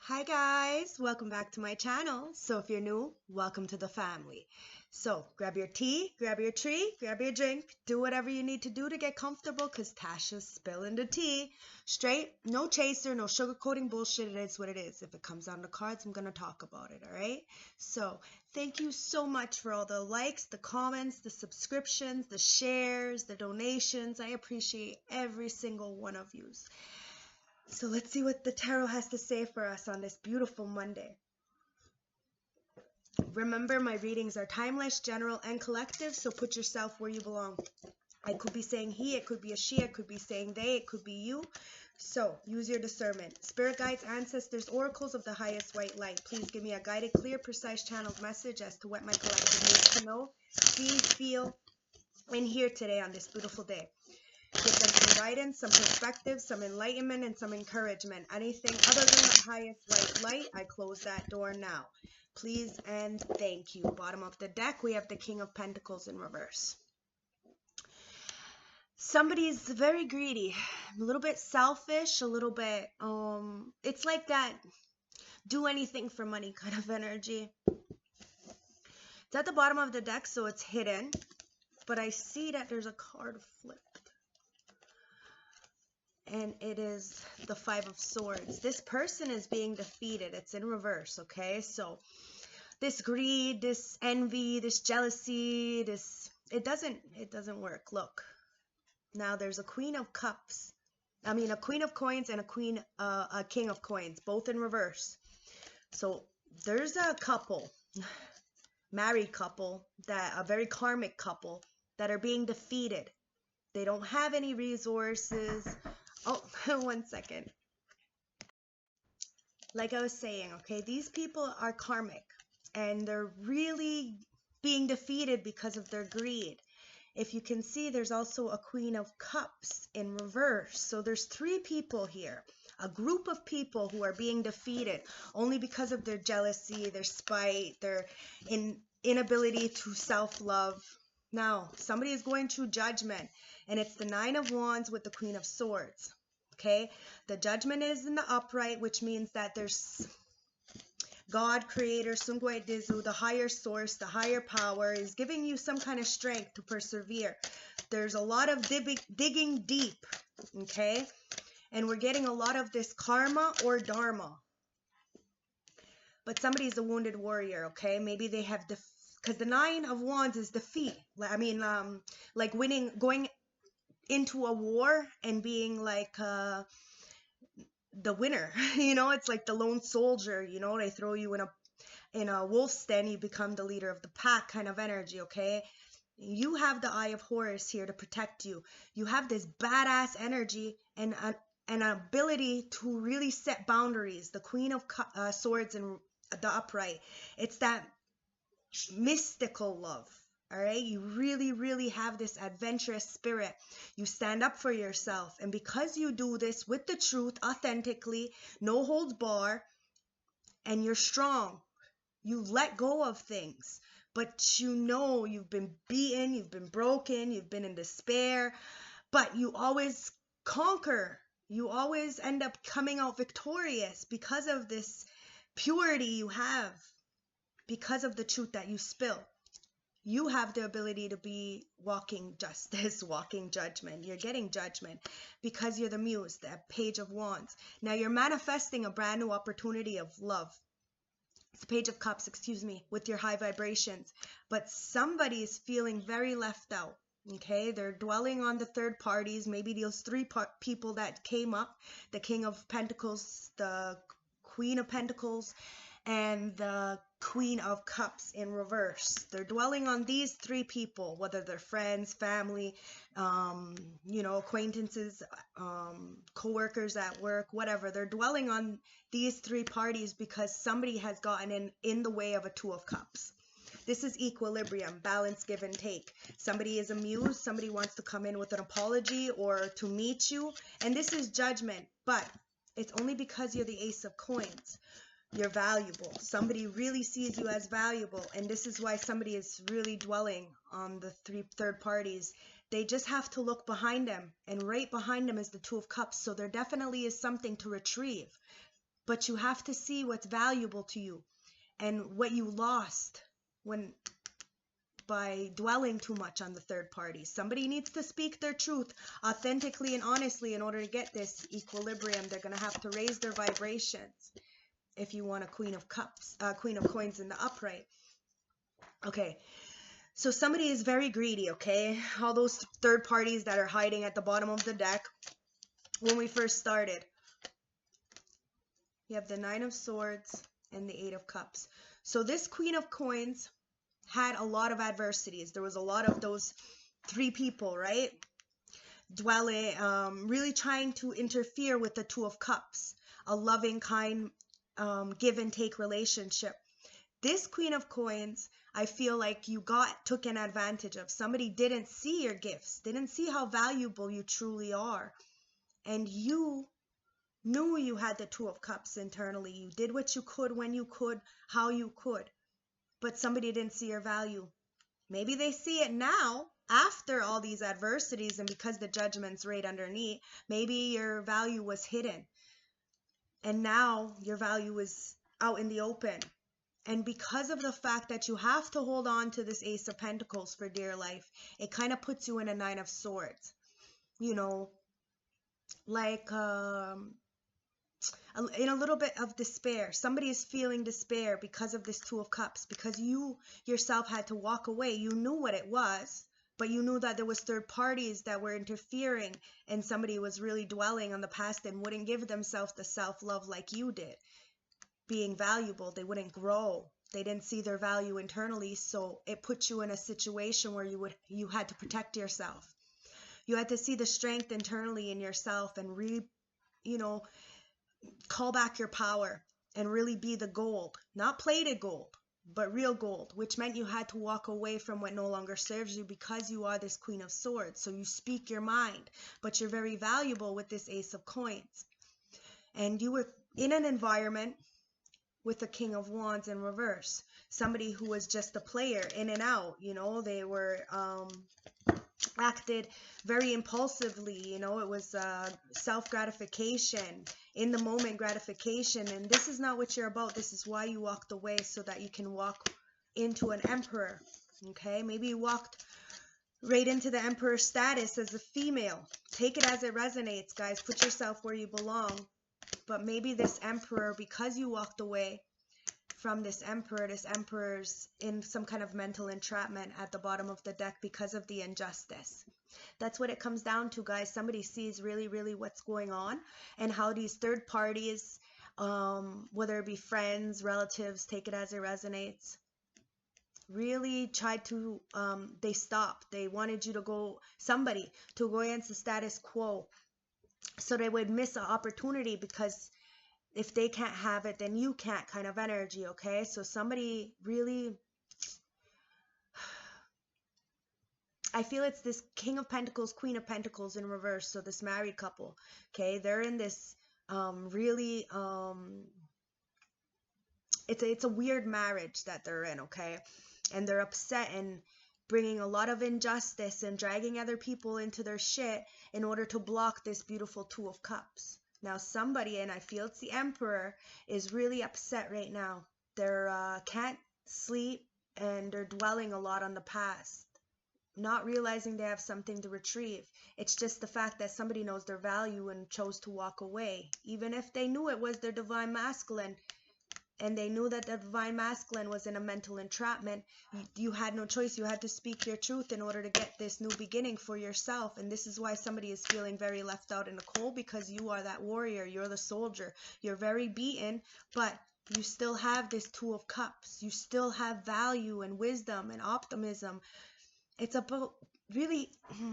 Hi guys, welcome back to my channel. So if you're new, welcome to the family. So grab your tea, grab your tree, grab your drink, do whatever you need to do to get comfortable because Tasha's spilling the tea. Straight, no chaser, no sugarcoating bullshit. It is what it is. If it comes on the cards, I'm going to talk about it, all right? So thank you so much for all the likes, the comments, the subscriptions, the shares, the donations. I appreciate every single one of you. So let's see what the tarot has to say for us on this beautiful Monday. Remember, my readings are timeless, general, and collective, so put yourself where you belong. I could be saying he, it could be a she, it could be saying they, it could be you. So use your discernment. Spirit guides, ancestors, oracles of the highest white light, please give me a guided, clear, precise channeled message as to what my collective needs to know, see, feel, and hear today on this beautiful day. Give them some guidance, some perspective, some enlightenment, and some encouragement. Anything other than the highest white light, I close that door now. Please and thank you. Bottom of the deck, we have the King of Pentacles in reverse. Somebody's very greedy, a little bit selfish, a little bit, it's like that do anything for money kind of energy. It's at the bottom of the deck, so it's hidden, but I see that there's a card flipped. And it is the Five of Swords. This person is being defeated. It's in reverse, okay? So this greed, this envy, this jealousy, it doesn't work. Look. Now there's a Queen of Cups. I mean, a Queen of Coins and a King of Coins, both in reverse. So there's a couple, married couple, a very karmic couple that are being defeated. They don't have any resources. Oh, one second. Like I was saying, okay, these people are karmic and they're really being defeated because of their greed. If you can see, there's also a Queen of Cups in reverse. So there's three people here, a group of people who are being defeated only because of their jealousy, their spite, their inability to self-love. Now, somebody is going through judgment, and it's the Nine of Wands with the Queen of Swords. Okay, the judgment is in the upright, which means that there's God, Creator, Sungwe Dizu, the higher source, the higher power is giving you some kind of strength to persevere. There's a lot of digging deep, okay? And we're getting a lot of this karma or dharma. But somebody's a wounded warrior, okay? Maybe they have because the Nine of Wands is defeat. I mean, like winning, going into a war and being like the winner. You know, it's like the lone soldier. You know, they throw you in a wolf's den, you become the leader of the pack kind of energy. Okay, you have the Eye of Horus here to protect you. You have this badass energy and an ability to really set boundaries. The Queen of Swords in the upright, it's that mystical love. All right, you really, really have this adventurous spirit. You stand up for yourself. And because you do this with the truth, authentically, no holds bar, and you're strong, you let go of things. But you know you've been beaten, you've been broken, you've been in despair, but you always conquer. You always end up coming out victorious because of this purity you have, because of the truth that you spill. You have the ability to be walking justice, walking judgment. You're getting judgment because you're the muse, the Page of Wands. Now you're manifesting a brand new opportunity of love. It's the Page of Cups, excuse me, with your high vibrations. But somebody is feeling very left out. Okay, they're dwelling on the third parties. Maybe those three people that came up, the King of Pentacles, the Queen of Pentacles, and the Queen of Cups in reverse. They're dwelling on these three people, whether they're friends, family, you know, acquaintances, co-workers at work, whatever. They're dwelling on these three parties because somebody has gotten in the way of a Two of Cups. This is equilibrium, balance, give and take. Somebody is a muse, somebody wants to come in with an apology or to meet you, and this is judgment, but it's only because you're the Ace of Coins. You're valuable. Somebody really sees you as valuable, and this is why somebody is really dwelling on the third parties. They just have to look behind them, and right behind them is the Two of Cups, so there definitely is something to retrieve. but you have to see what's valuable to you and what you lost when by dwelling too much on the third party. Somebody needs to speak their truth authentically and honestly in order to get this equilibrium. They're going to have to raise their vibrations if you want a Queen of Cups, Queen of Coins in the upright. Okay, so somebody is very greedy, okay? All those third parties that are hiding at the bottom of the deck. When we first started, you have the Nine of Swords and the Eight of Cups. So this Queen of Coins had a lot of adversities. There was a lot of those three people, right? Dwelling, really trying to interfere with the Two of Cups, a loving, kind, give and take relationship. This Queen of Coins, I feel like you took an advantage of. Somebody didn't see your gifts, didn't see how valuable you truly are. And you knew you had the Two of Cups internally. You did what you could, when you could, how you could. But somebody didn't see your value. Maybe they see it now after all these adversities, and because the Judgment's right underneath, maybe your value was hidden. And now your value is out in the open. And because of the fact that you have to hold on to this Ace of Pentacles for dear life, it kind of puts you in a Nine of Swords. You know, like in a little bit of despair. Somebody is feeling despair because of this Two of Cups, because you yourself had to walk away. You knew what it was, but you knew that there was third parties that were interfering, and somebody was really dwelling on the past and wouldn't give themselves the self-love like you did. Being valuable, they wouldn't grow. They didn't see their value internally, so it put you in a situation where you had to protect yourself. You had to see the strength internally in yourself and really, call back your power and really be the gold, not plated gold, but real gold, which meant you had to walk away from what no longer serves you because you are this Queen of Swords. So you speak your mind, but you're very valuable with this Ace of Coins. And you were in an environment with the King of Wands in reverse, somebody who was just a player, in and out. They were acted very impulsively. It was self-gratification, in the moment gratification, and this is not what you're about. This is why you walked away, so that you can walk into an Emperor. Okay, maybe you walked right into the Emperor status as a female. Take it as it resonates, guys. Put yourself where you belong. But maybe this Emperor, because you walked away from this Emperor's in some kind of mental entrapment at the bottom of the deck because of the injustice. That's what it comes down to, guys. Somebody sees really, really what's going on, and how these third parties, whether it be friends, relatives, take it as it resonates, really tried to, they stopped. They wanted you to go, somebody to go against the status quo, so they would miss an opportunity, because if they can't have it, then you can't, kind of energy. Okay, so somebody really, I feel it's this King of Pentacles, Queen of Pentacles in reverse. So this married couple, okay, they're in this really it's a weird marriage that they're in, okay, and they're upset and bringing a lot of injustice and dragging other people into their shit in order to block this beautiful Two of Cups. Now somebody, and I feel it's the Emperor, is really upset right now. They're can't sleep, and they're dwelling a lot on the past, not realizing they have something to retrieve. It's just the fact that somebody knows their value and chose to walk away, even if they knew it was their Divine Masculine, and they knew that the Divine Masculine was in a mental entrapment. You had no choice. You had to speak your truth in order to get this new beginning for yourself. And this is why somebody is feeling very left out in the cold, because you are that warrior. You're the soldier. You're very beaten, but you still have this Two of Cups. You still have value and wisdom and optimism. It's about really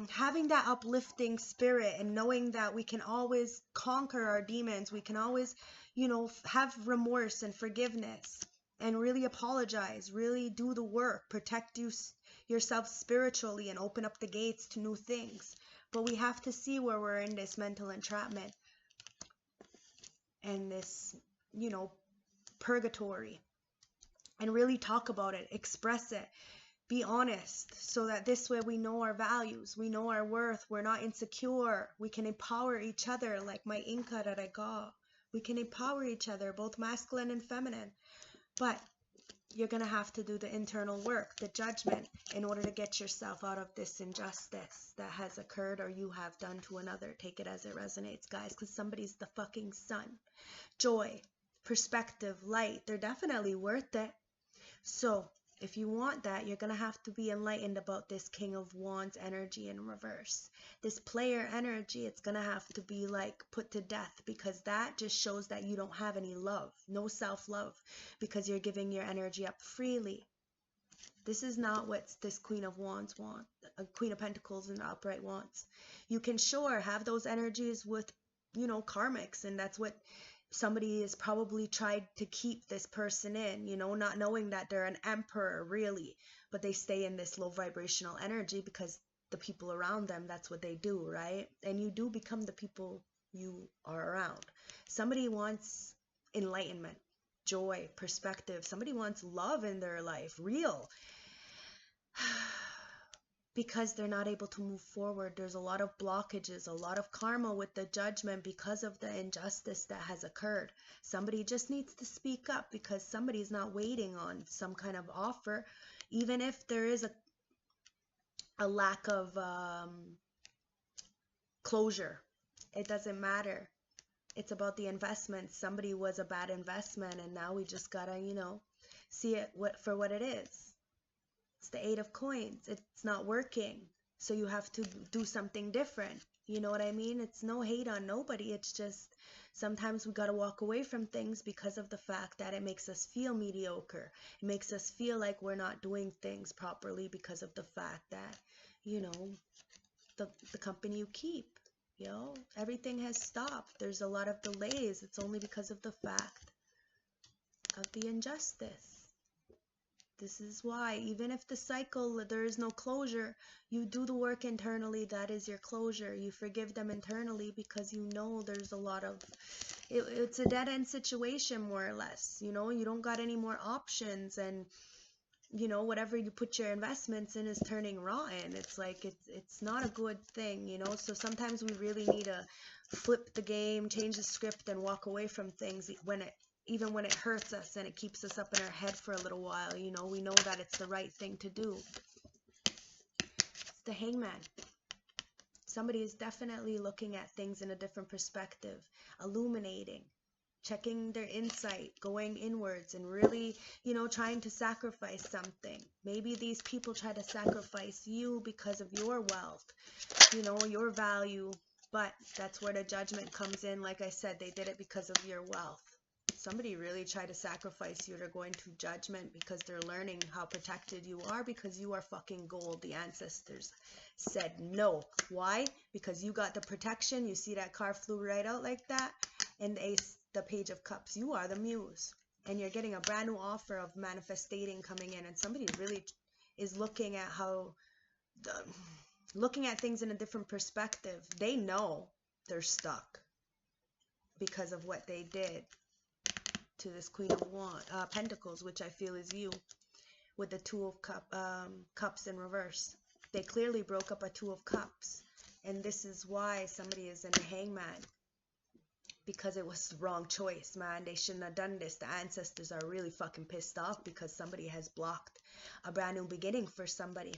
having that uplifting spirit and knowing that we can always conquer our demons. We can always, have remorse and forgiveness, and really apologize, really do the work, protect yourself spiritually, and open up the gates to new things. But we have to see where we're in this mental entrapment and this, purgatory, and really talk about it, express it. Be honest, so that this way we know our values, we know our worth, we're not insecure, we can empower each other like my Inca that I got. We can empower each other, both masculine and feminine. But you're going to have to do the internal work, the judgment, in order to get yourself out of this injustice that has occurred or you have done to another. Take it as it resonates, guys, because somebody's the fucking sun. Joy, perspective, light, they're definitely worth it. So if you want that, you're going to have to be enlightened about this King of Wands energy in reverse. This player energy, it's going to have to be like put to death, because that just shows that you don't have any love, no self-love, because you're giving your energy up freely. This is not what this Queen of Wands wants, Queen of Pentacles and upright wants. You can sure have those energies with, you know, karmics, and that's what somebody has probably tried to keep this person in, you know, not knowing that they're an emperor really, but they stay in this low vibrational energy because the people around them, that's what they do, right? And you do become the people you are around. Somebody wants enlightenment, joy, perspective. Somebody wants love in their life, real. Because they're not able to move forward. There's a lot of blockages, a lot of karma with the judgment because of the injustice that has occurred. Somebody just needs to speak up, because somebody's not waiting on some kind of offer, even if there is a lack of closure. It doesn't matter. It's about the investment. Somebody was a bad investment, and now we just gotta, you know, see it for what it is. It's the Eight of Coins. It's not working, so you have to do something different. You know what I mean? It's no hate on nobody. It's just sometimes we got to walk away from things because of the fact that it makes us feel mediocre. It makes us feel like we're not doing things properly because of the fact that, you know, the company you keep, you know, everything has stopped. There's a lot of delays. It's only because of the fact of the injustice. This is why, even if the cycle, there is no closure, you do the work internally. That is your closure. You forgive them internally, because you know there's a lot of, it's a dead-end situation, more or less. You know, you don't got any more options, and, you know, whatever you put your investments in is turning rotten. It's like, it's not a good thing, you know. So sometimes we really need to flip the game, change the script, and walk away from things even when it hurts us and it keeps us up in our head for a little while. You know, we know that it's the right thing to do. It's the Hangman. Somebody is definitely looking at things in a different perspective, illuminating, checking their insight, going inwards, and really, you know, trying to sacrifice something. Maybe these people try to sacrifice you because of your wealth, you know, your value, but that's where the judgment comes in. Like I said, they did it because of your wealth. Somebody really tried to sacrifice you. They're going to judgment because they're learning how protected you are, because you are fucking gold. The ancestors said no. Why? Because you got the protection. You see that car flew right out like that. And the Page of Cups. You are the muse. And you're getting a brand new offer of manifesting coming in. And somebody really is looking at looking at things in a different perspective. They know they're stuck because of what they did to this Queen of Pentacles, which I feel is you, with the Two of Cups in reverse. They clearly broke up a Two of Cups, and this is why somebody is in the Hangman, because it was the wrong choice, man. They shouldn't have done this. The ancestors are really fucking pissed off because somebody has blocked a brand new beginning for somebody.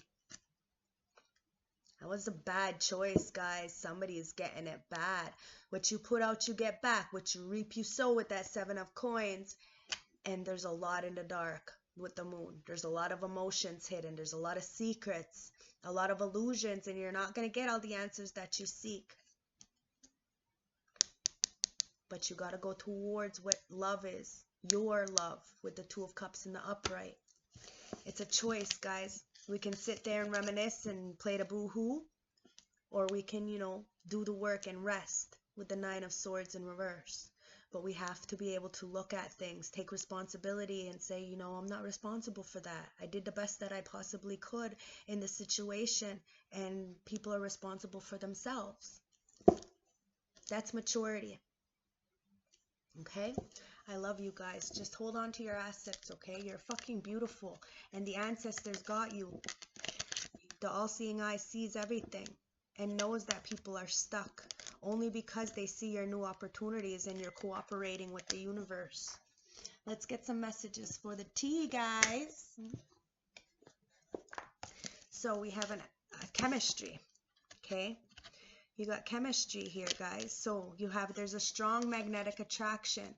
That was a bad choice, guys. Somebody is getting it bad. What you put out, you get back. What you reap, you sow with that Seven of Coins. And there's a lot in the dark with the moon. There's a lot of emotions hidden. There's a lot of secrets, a lot of illusions, and you're not going to get all the answers that you seek. But you got to go towards what love is. Your love, with the Two of Cups in the upright. It's a choice, guys. We can sit there and reminisce and play the boo-hoo, or we can, you know, do the work and rest with the Nine of Swords in reverse. But we have to be able to look at things, take responsibility, and say, you know, I'm not responsible for that. I did the best that I possibly could in the situation, and people are responsible for themselves. That's maturity. Okay? I love you guys. Just hold on to your assets, okay? You're fucking beautiful. And the ancestors got you. The all-seeing eye sees everything and knows that people are stuck only because they see your new opportunities and you're cooperating with the universe. Let's get some messages for the tea, guys. So we have a chemistry, okay? You got chemistry here, guys. So there's a strong magnetic attraction.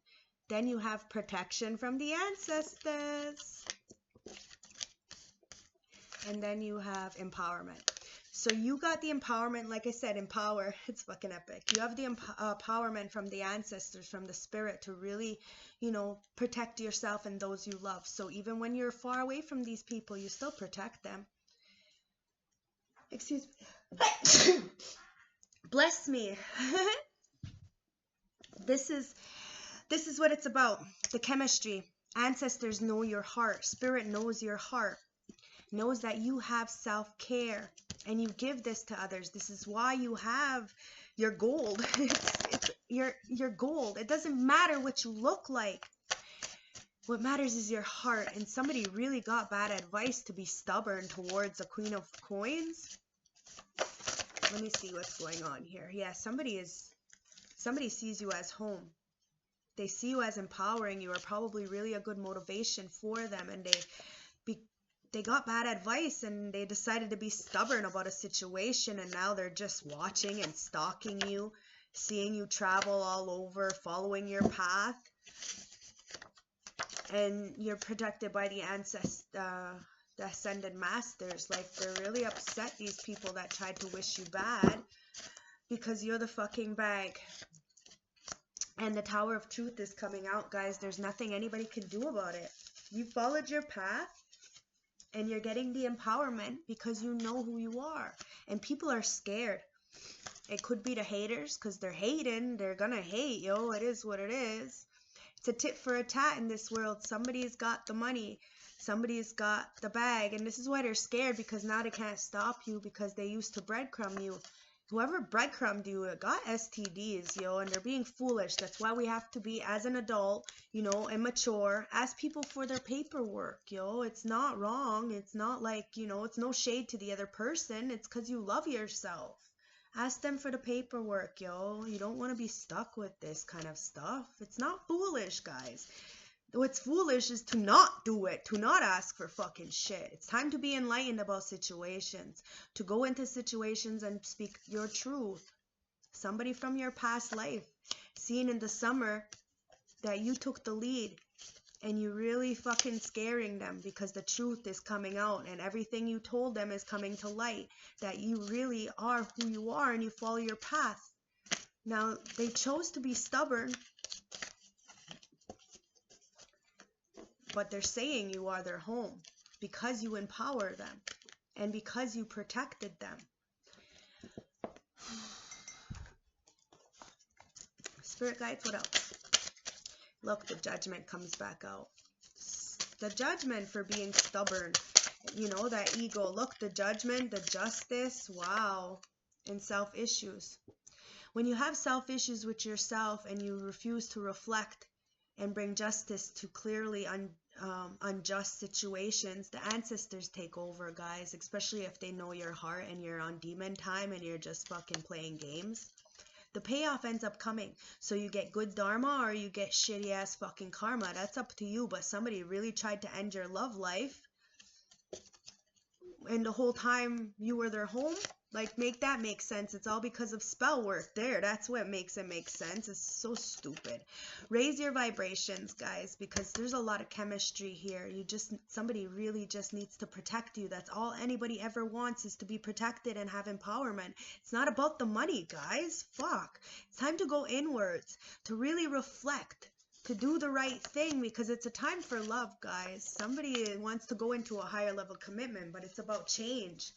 Then you have protection from the ancestors. And then you have empowerment. So you got the empowerment, like I said, empower. It's fucking epic. You have the empowerment from the ancestors, from the spirit to really, protect yourself and those you love. So even when you're far away from these people, you still protect them. Excuse me. Bless me. This is what it's about. The chemistry. Ancestors know your heart. Spirit knows your heart. Knows that you have self-care and you give this to others. This is why you have your gold. It's your gold. It doesn't matter what you look like. What matters is your heart. And somebody really got bad advice to be stubborn towards a Queen of Coins. Let me see what's going on here. Yeah, somebody sees you as home. They see you as empowering. You are probably really a good motivation for them, and they got bad advice and they decided to be stubborn about a situation, and now they're just watching and stalking you, seeing you travel all over, following your path. And you're protected by the the ascended masters. Like, they're really upset, these people that tried to wish you bad, because you're the fucking bag. And the Tower of Truth is coming out, guys. There's nothing anybody can do about it. You followed your path. And you're getting the empowerment because you know who you are. And people are scared. It could be the haters because they're hating. They're going to hate, yo. It is what it is. It's a tit for a tat in this world. Somebody's got the money. Somebody's got the bag. And this is why they're scared, because now they can't stop you because they used to breadcrumb you. Whoever breadcrumbed you got STDs, yo, and they're being foolish. That's why we have to be, as an adult, and mature. Ask people for their paperwork, yo. It's not wrong. It's not like, it's no shade to the other person. It's because you love yourself. Ask them for the paperwork, yo. You don't want to be stuck with this kind of stuff. It's not foolish, guys. What's foolish is to not do it, to not ask for fucking shit. It's time to be enlightened about situations, to go into situations and speak your truth. Somebody from your past life, seen in the summer that you took the lead and you really fucking scaring them because the truth is coming out and everything you told them is coming to light, that you really are who you are and you follow your path. Now, they chose to be stubborn, but they're saying you are their home because you empower them and because you protected them. Spirit guides, what else? Look, the judgment comes back out. The judgment for being stubborn. That ego. Look, the judgment, the justice. Wow. And self-issues. When you have self-issues with yourself and you refuse to reflect and bring justice to clearly unjust situations, the ancestors take over, guys, especially if they know your heart and you're on demon time and you're just fucking playing games. The payoff ends up coming. So you get good dharma or you get shitty ass fucking karma. That's up to you, but somebody really tried to end your love life. And the whole time you were their home, like, make that make sense. It's all because of spell work there. That's what makes it make sense. It's so stupid. Raise your vibrations, guys, because there's a lot of chemistry here. Somebody really just needs to protect you. That's all anybody ever wants, is to be protected and have empowerment. It's not about the money, guys. Fuck. It's time to go inwards, to really reflect, to do the right thing, because it's a time for love, guys. Somebody wants to go into a higher level commitment, but it's about change.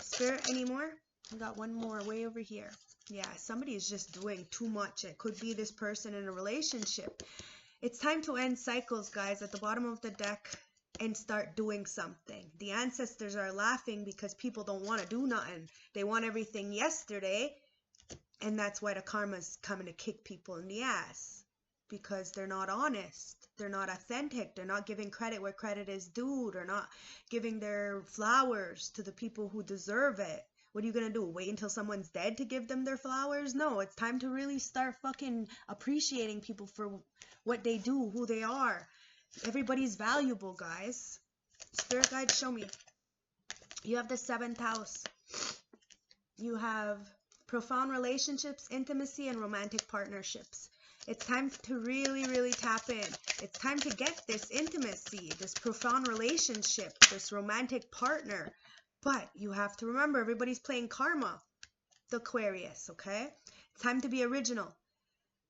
Spirit, anymore? I got one more way over here. Yeah, somebody is just doing too much. It could be this person in a relationship. It's time to end cycles, guys, at the bottom of the deck and start doing something. The ancestors are laughing because people don't want to do nothing. They want everything yesterday, and that's why the karma's coming to kick people in the ass, because they're not honest. They're not authentic. They're not giving credit where credit is due. They're not giving their flowers to the people who deserve it, What are you gonna do? Wait until someone's dead to give them their flowers? No, it's time to really start fucking appreciating people for what they do, who they are. Everybody's valuable, guys. Spirit guides, show me. You have the 7th house. You have profound relationships, intimacy, and romantic partnerships. It's time to really, really tap in. It's time to get this intimacy, this profound relationship, this romantic partner. But you have to remember, everybody's playing karma, the Aquarius, okay? It's time to be original.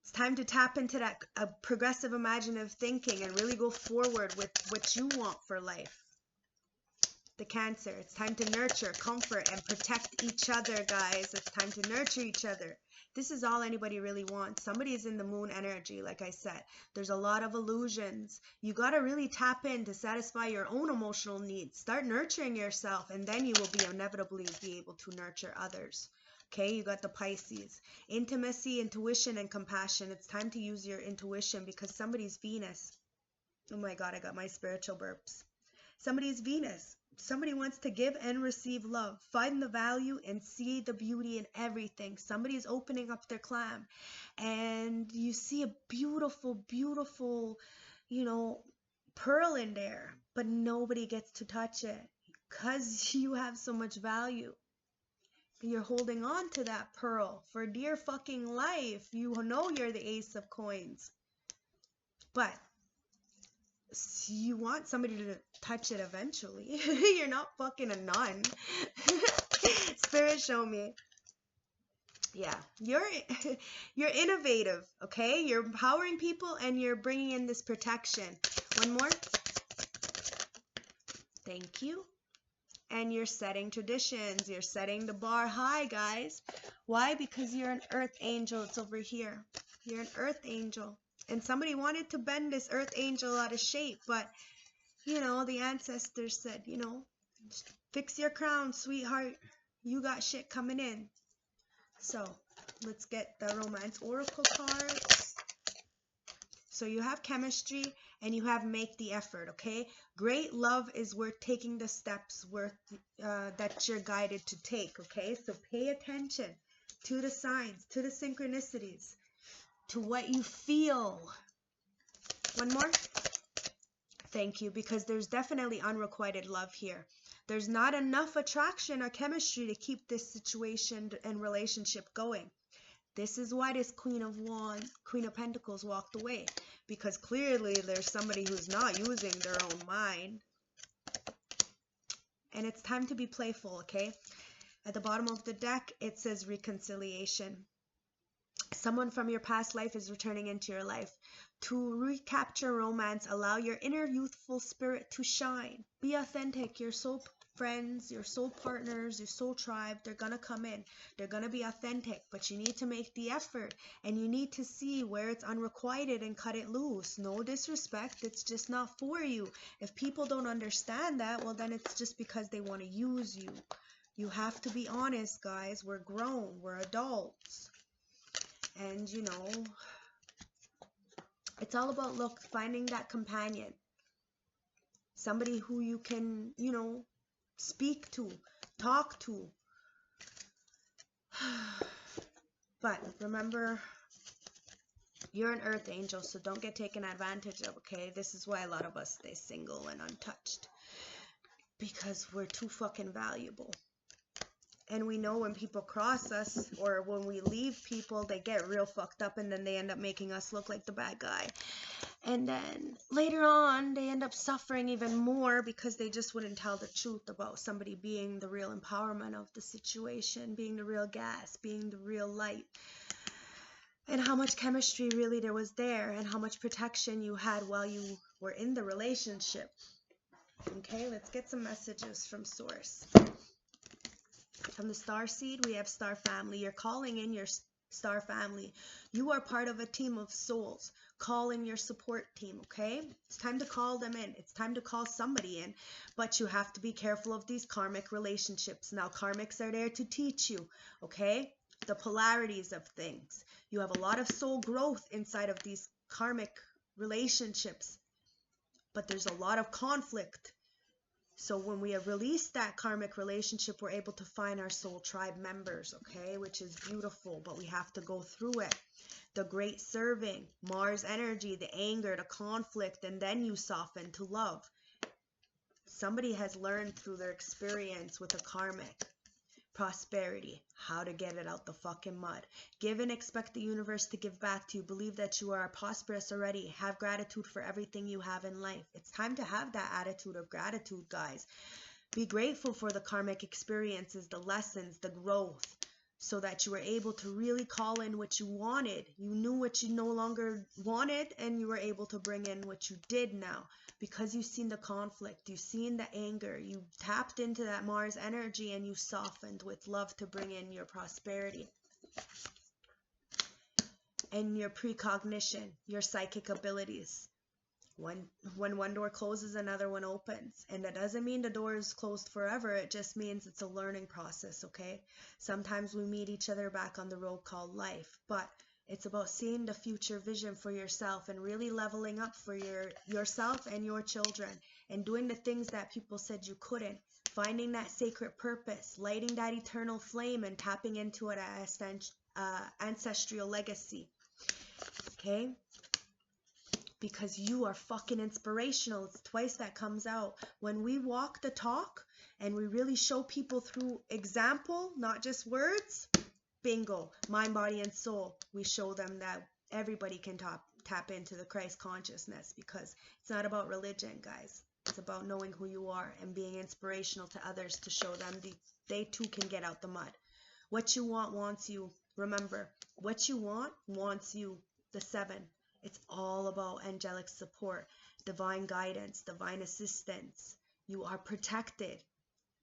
It's time to tap into that progressive imaginative thinking and really go forward with what you want for life. The Cancer, it's time to nurture, comfort, and protect each other, guys. It's time to nurture each other. This is all anybody really wants. Somebody is in the moon energy, like I said. There's a lot of illusions. You got to really tap in to satisfy your own emotional needs. Start nurturing yourself, and then you will inevitably be able to nurture others. Okay, you got the Pisces. Intimacy, intuition, and compassion. It's time to use your intuition because somebody's Venus. Oh my God, I got my spiritual burps. Somebody's Venus. Somebody wants to give and receive love. Find the value and see the beauty in everything. Somebody's opening up their clam. And you see a beautiful, beautiful, pearl in there. But nobody gets to touch it because you have so much value. You're holding on to that pearl for dear fucking life. You know you're the Ace of Coins. But you want somebody to touch it eventually. You're not fucking a nun. Spirit, show me. Yeah, you're innovative, okay? You're empowering people and you're bringing in this protection. One more. Thank you. And you're setting traditions. You're setting the bar high, guys. Why? Because you're an earth angel. It's over here. You're an earth angel. And somebody wanted to bend this earth angel out of shape, but, the ancestors said, fix your crown, sweetheart. You got shit coming in. So, let's get the romance oracle cards. So you have chemistry and you have make the effort, okay? Great love is worth taking the steps that you're guided to take, okay? So pay attention to the signs, to the synchronicities, to what you feel. One more. Thank you, because there's definitely unrequited love here. There's not enough attraction or chemistry to keep this situation and relationship going. This is why this Queen of Pentacles walked away, because clearly there's somebody who's not using their own mind. And it's time to be playful, okay? At the bottom of the deck, it says reconciliation. Someone from your past life is returning into your life. To recapture romance, allow your inner youthful spirit to shine. Be authentic. Your soul friends, your soul partners, your soul tribe, they're going to come in. They're going to be authentic, but you need to make the effort, and you need to see where it's unrequited and cut it loose. No disrespect. It's just not for you. If people don't understand that, well, then it's just because they want to use you. You have to be honest, guys. We're grown. We're adults. And, it's all about, finding that companion. Somebody who you can, speak to, talk to. But remember, you're an earth angel, so don't get taken advantage of, okay? This is why a lot of us stay single and untouched. Because we're too fucking valuable. And we know when people cross us or when we leave people, they get real fucked up and then they end up making us look like the bad guy. And then later on, they end up suffering even more because they just wouldn't tell the truth about somebody being the real empowerment of the situation, being the real gas, being the real light. And how much chemistry really there was there and how much protection you had while you were in the relationship. Okay, let's get some messages from Source. From the Star Seed, we have Star Family. You're calling in your Star Family. You are part of a team of souls. Call in your support team, okay? It's time to call them in. It's time to call somebody in. But you have to be careful of these karmic relationships. Now, karmics are there to teach you, okay? The polarities of things. You have a lot of soul growth inside of these karmic relationships. But there's a lot of conflict. So when we have released that karmic relationship, we're able to find our soul tribe members, okay, which is beautiful, but we have to go through it. The great serving, Mars energy, the anger, the conflict, and then you soften to love. Somebody has learned through their experience with a karmic. Prosperity, how to get it out the fucking mud. Give and expect the universe to give back to you. Believe that you are prosperous already. Have gratitude for everything you have in life. It's time to have that attitude of gratitude, guys. Be grateful for the karmic experiences, the lessons, the growth, so that you were able to really call in what you wanted. You knew what you no longer wanted, and you were able to bring in what you did now. Because you've seen the conflict, you've seen the anger, you tapped into that Mars energy, and you softened with love to bring in your prosperity. And your precognition, your psychic abilities. When one door closes, another one opens. And that doesn't mean the door is closed forever. It just means it's a learning process, okay? Sometimes we meet each other back on the road called life. But it's about seeing the future vision for yourself and really leveling up for yourself and your children. And doing the things that people said you couldn't. Finding that sacred purpose. Lighting that eternal flame and tapping into an ancestral legacy. Okay? Because you are fucking inspirational. It's twice that comes out. When we walk the talk and we really show people through example, not just words, bingo, mind, body, and soul. We show them that everybody can tap into the Christ consciousness, because it's not about religion, guys. It's about knowing who you are and being inspirational to others to show them they too can get out the mud. What you want wants you. Remember, what you want wants you. The 7. It's all about angelic support, divine guidance, divine assistance. You are protected.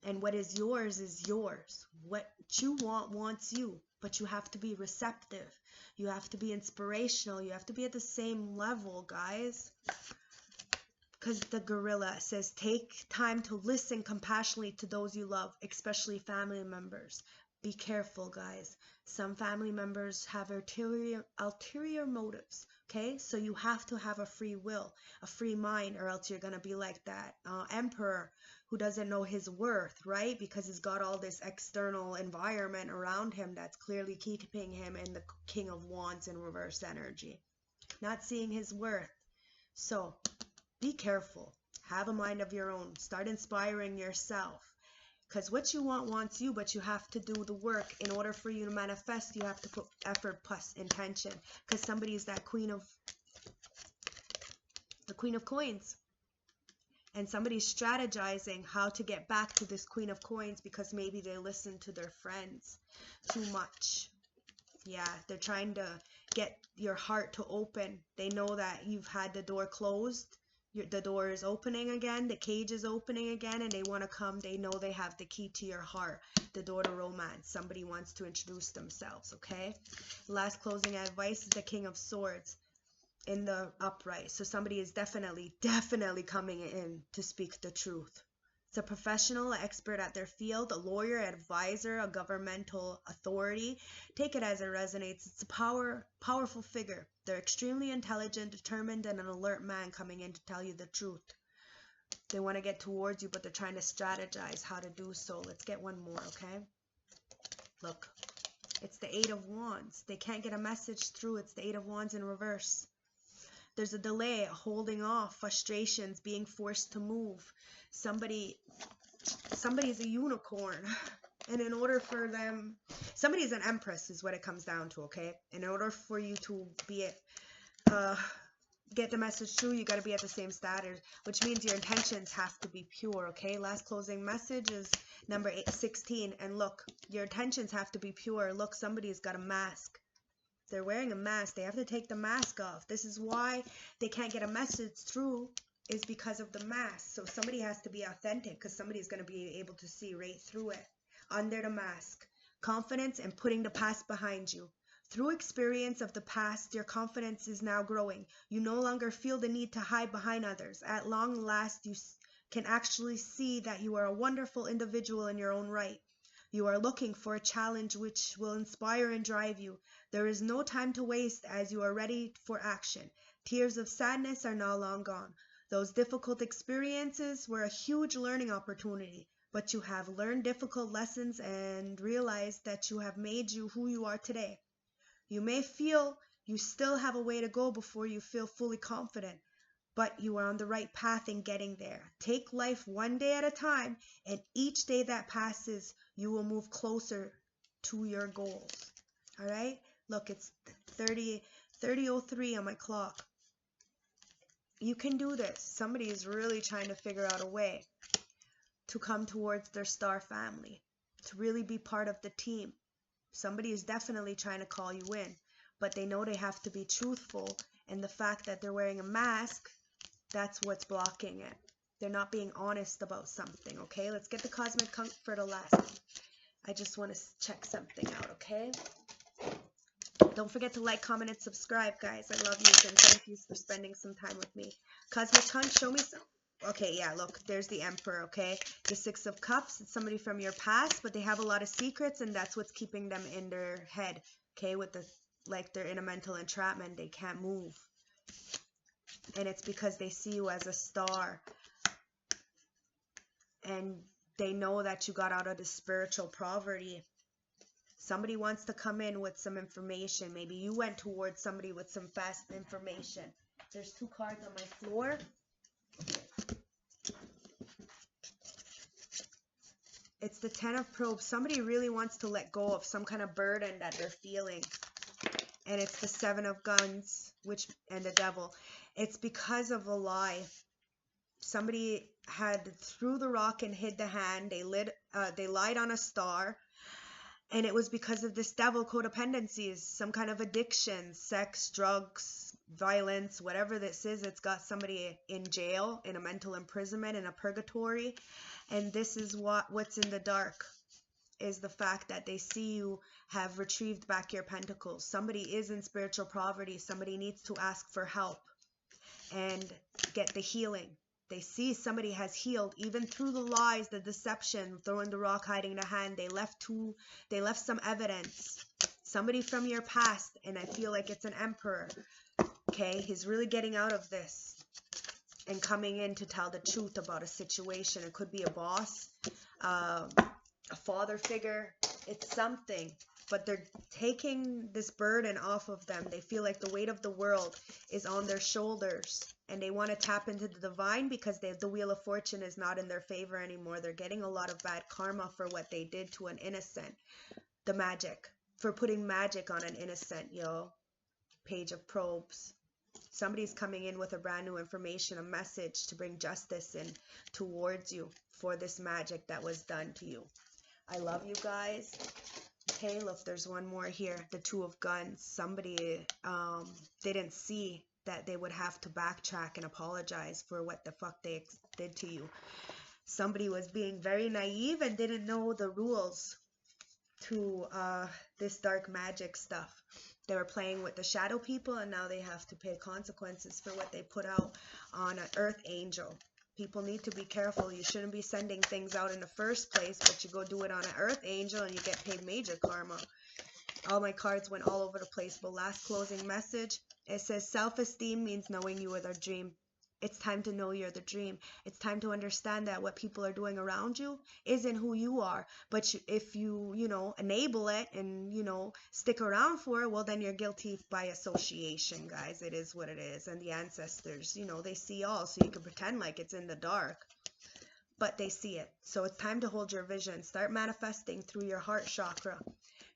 And what is yours is yours. What you want wants you. But you have to be receptive. You have to be inspirational. You have to be at the same level, guys. Because the gorilla says, take time to listen compassionately to those you love, especially family members. Be careful, guys. Some family members have ulterior motives, okay? So you have to have a free will, a free mind, or else you're going to be like that emperor who doesn't know his worth, right? Because he's got all this external environment around him that's clearly keeping him in the King of Wands in reverse energy, not seeing his worth. So be careful. Have a mind of your own. Start inspiring yourself. Because what you want wants you, but you have to do the work. In order for you to manifest, you have to put effort plus intention. Because somebody is that the Queen of Coins. And somebody's strategizing how to get back to this Queen of Coins because maybe they listen to their friends too much. Yeah, they're trying to get your heart to open. They know that you've had the door closed. The door is opening again, the cage is opening again, and they want to come. They know they have the key to your heart, the door to romance. Somebody wants to introduce themselves, okay? Last closing advice is the King of Swords in the upright. So somebody is definitely coming in to speak the truth. It's a professional, expert at their field, a lawyer, advisor, a governmental authority. Take it as it resonates. It's a powerful figure. They're extremely intelligent, determined, and an alert man coming in to tell you the truth. They want to get towards you, but they're trying to strategize how to do so. Let's get one more, okay? Look, it's the 8 of Wands. They can't get a message through. It's the 8 of Wands in reverse. There's a delay, holding off, frustrations, being forced to move. Somebody's a unicorn. And in order for them, somebody's an empress is what it comes down to, okay? In order for you to be get the message through, you got to be at the same status, which means your intentions have to be pure, okay? Last closing message is number 16. And look, your intentions have to be pure. Look, somebody's got a mask. They're wearing a mask. They have to take the mask off. This is why they can't get a message through, is because of the mask. So somebody has to be authentic, because somebody's going to be able to see right through it. Under the mask, confidence and putting the past behind you. Through experience of the past, your confidence is now growing. You no longer feel the need to hide behind others. At long last, you can actually see that you are a wonderful individual in your own right. You are looking for a challenge which will inspire and drive you. There is no time to waste as you are ready for action. Tears of sadness are now long gone. Those difficult experiences were a huge learning opportunity, but you have learned difficult lessons and realized that you have made you who you are today. You may feel you still have a way to go before you feel fully confident, but you are on the right path in getting there. Take life one day at a time, and each day that passes, you will move closer to your goals. All right? Look, it's 30:03 on my clock. You can do this. Somebody is really trying to figure out a way to come towards their star family, to really be part of the team. Somebody is definitely trying to call you in, but they know they have to be truthful, and the fact that they're wearing a mask, that's what's blocking it. They're not being honest about something, okay? Let's get the cosmic comfort last. I just want to check something out, okay? Don't forget to like, comment, and subscribe, guys. I love you, and thank you for spending some time with me. Cosmic Hunt, show me some. Okay, yeah, look, there's the Emperor, okay? The Six of Cups, it's somebody from your past, but they have a lot of secrets, and that's what's keeping them in their head, okay? With the, like, they're in a mental entrapment. They can't move. And it's because they see you as a star. And they know that you got out of the spiritual poverty. Somebody wants to come in with some information. Maybe you went towards somebody with some fast information. There's 2 cards on my floor. It's the Ten of Probes. Somebody really wants to let go of some kind of burden that they're feeling. And it's the Seven of Guns, and the Devil. It's because of a lie. Somebody had threw the rock and hid the hand. They lied on a star. And it was because of this devil codependencies, some kind of addiction, sex, drugs, violence, whatever this is. It's got somebody in jail, in a mental imprisonment, in a purgatory. And this is what's in the dark, is the fact that they see you have retrieved back your pentacles. Somebody is in spiritual poverty. Somebody needs to ask for help and get the healing. They see somebody has healed, even through the lies, the deception, throwing the rock, hiding the hand. They left some evidence. Somebody from your past, and I feel like it's an Emperor. Okay, he's really getting out of this and coming in to tell the truth about a situation. It could be a boss, a father figure. It's something, but they're taking this burden off of them. They feel like the weight of the world is on their shoulders, and they want to tap into the divine because the Wheel of Fortune is not in their favor anymore. They're getting a lot of bad karma for what they did to an innocent. The magic, for putting magic on an innocent, yo. Page of Probes. Somebody's coming in with a brand new information, a message to bring justice in towards you for this magic that was done to you. I love you guys. Okay, look, there's one more here. The Two of Guns. Somebody didn't see that they would have to backtrack and apologize for what the fuck they did to you. Somebody was being very naive and didn't know the rules to this dark magic stuff. They were playing with the shadow people, and now they have to pay consequences for what they put out on an earth angel. People need to be careful. You shouldn't be sending things out in the first place, but you go do it on an earth angel and you get paid major karma. All my cards went all over the place, but last closing message, it says self-esteem means knowing you are the dream. It's time to know you're the dream. It's time to understand that what people are doing around you isn't who you are. But if you enable it and, stick around for it, well, then you're guilty by association, guys. It is what it is. And the ancestors, they see all, so you can pretend like it's in the dark. But they see it. So it's time to hold your vision. Start manifesting through your heart chakra,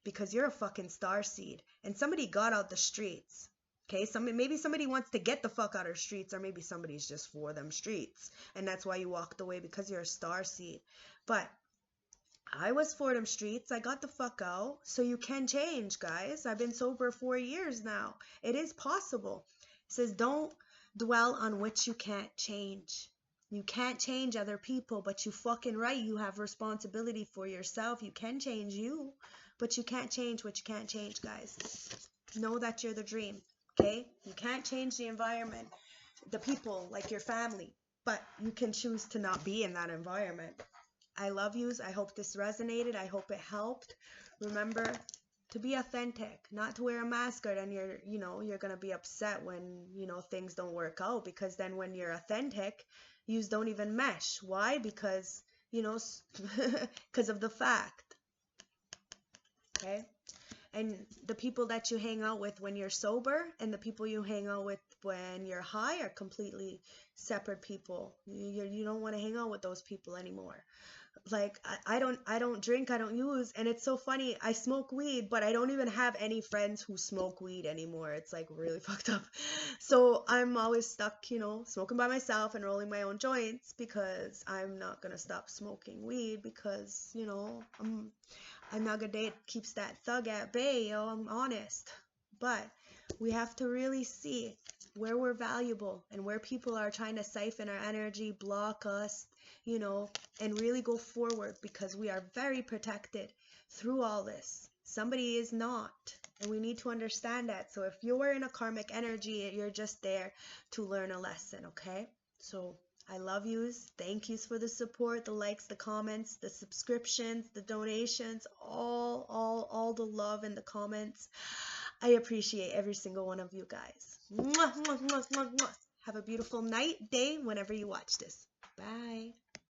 because you're a fucking star seed. And somebody got out the streets. Okay, maybe somebody wants to get the fuck out of the streets, or maybe somebody's just for them streets, and that's why you walked away, because you're a star seed. But I was for them streets. I got the fuck out. So you can change, guys. I've been sober 4 years now. It is possible. It says don't dwell on which you can't change. You can't change other people, but you fucking right. You have responsibility for yourself. You can change you, but you can't change what you can't change, guys. Know that you're the dream. Okay, you can't change the environment, the people, like your family, but you can choose to not be in that environment. I love yous. I hope this resonated. I hope it helped. Remember, to be authentic, not to wear a mask, or then you're gonna be upset when, things don't work out, because then when you're authentic, you don't even mesh. Why? Because, because of the fact, okay? And the people that you hang out with when you're sober and the people you hang out with when you're high are completely separate people. You don't want to hang out with those people anymore. Like I don't drink, I don't use, and it's so funny. I smoke weed, but I don't even have any friends who smoke weed anymore. It's like really fucked up. So I'm always stuck, smoking by myself and rolling my own joints, because I'm not gonna stop smoking weed, because I'm not gonna date keeps that thug at bay, I'm honest. But we have to really see where we're valuable and where people are trying to siphon our energy, block us, and really go forward, because we are very protected through all this. Somebody is not, and we need to understand that. So if you're in a karmic energy, you're just there to learn a lesson, okay? So I love yous. Thank yous for the support, the likes, the comments, the subscriptions, the donations, all the love in the comments. I appreciate every single one of you guys. Mwah, mwah, mwah, mwah, mwah. Have a beautiful night, day, whenever you watch this. Bye.